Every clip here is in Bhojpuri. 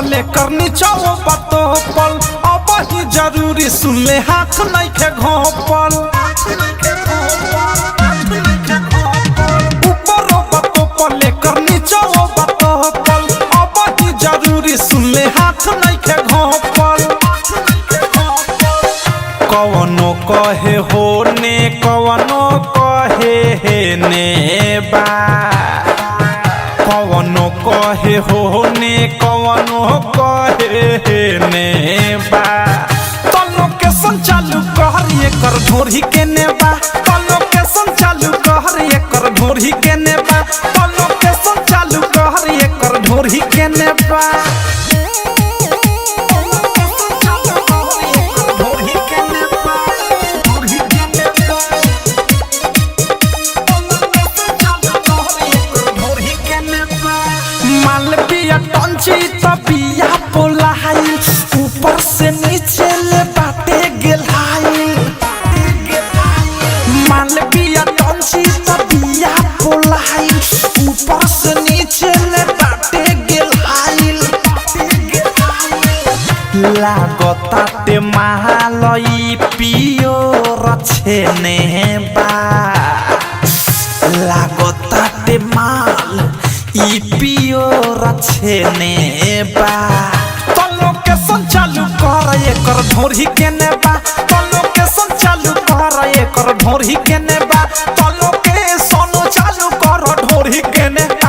पले करनी चाहो बातो पल अब ही जरूरी सुन ले हाथ नहीं के घोपल ऊपर बातो पले करनी चाहो बातो पल अब ही जरूरी सुन ले हाथ नहीं के घोपल कवनो कहे होने कवनो कहे हे ने बा कवनो कहे होने कवनो कहे ने बा तो लोकेशन चालू कहर एकर ढोरी के नेबा तो लोकेशन चालू कहर एकर ढोरी के नेबा तो लोकेशन चालू कहर एकर ढोरी के नेबा मालविया टंची तबिया पोलाई ऊपर से नीचे ले बाटे गेलाई मालविया टंची तबिया पोलाई ऊपर से नीचे ले बाटे गेलाई लागताटे महालई पियो रछेने बा लागताटे माल ई पियो रछेने बा तो लोकेशन चालू कर एकर ढोरी के नेबा तो लोकेशन चालू कर एकर ढोरी के नेबा तो लोकेशन चालू कर ढोरी के नेबा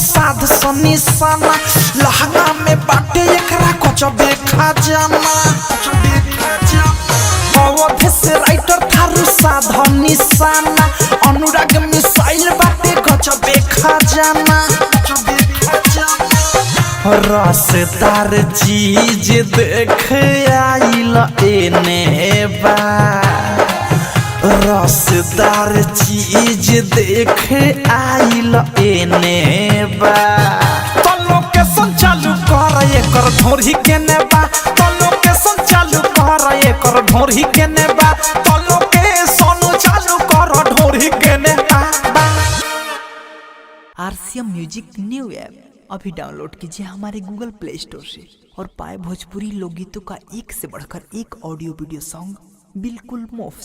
साध सनिसाना लहंगा में बाटे एकरा कोचबे खजाना अवधि से राइटर थारू साध निशाना अनुराग मिसाइल बाटे कोचबे खजाना रसदार चीज देख आइल एने बा रसदार चीज देख आइल एने बा तो लोकेशन चालू कर एकर ढोरी के नेबा तो लोकेशन चालू कर एकर ढोरी के नेबा तो लोकेशन चालू कर ढोरी के नेबा। आरसीएम म्यूजिक न्यू ऐप अभी डाउनलोड कीजिए हमारे गूगल प्ले स्टोर से और पाए भोजपुरी लोकगीतों का एक से बढ़कर एक ऑडियो वीडियो सॉन्ग बिल्कुल मुफ्त।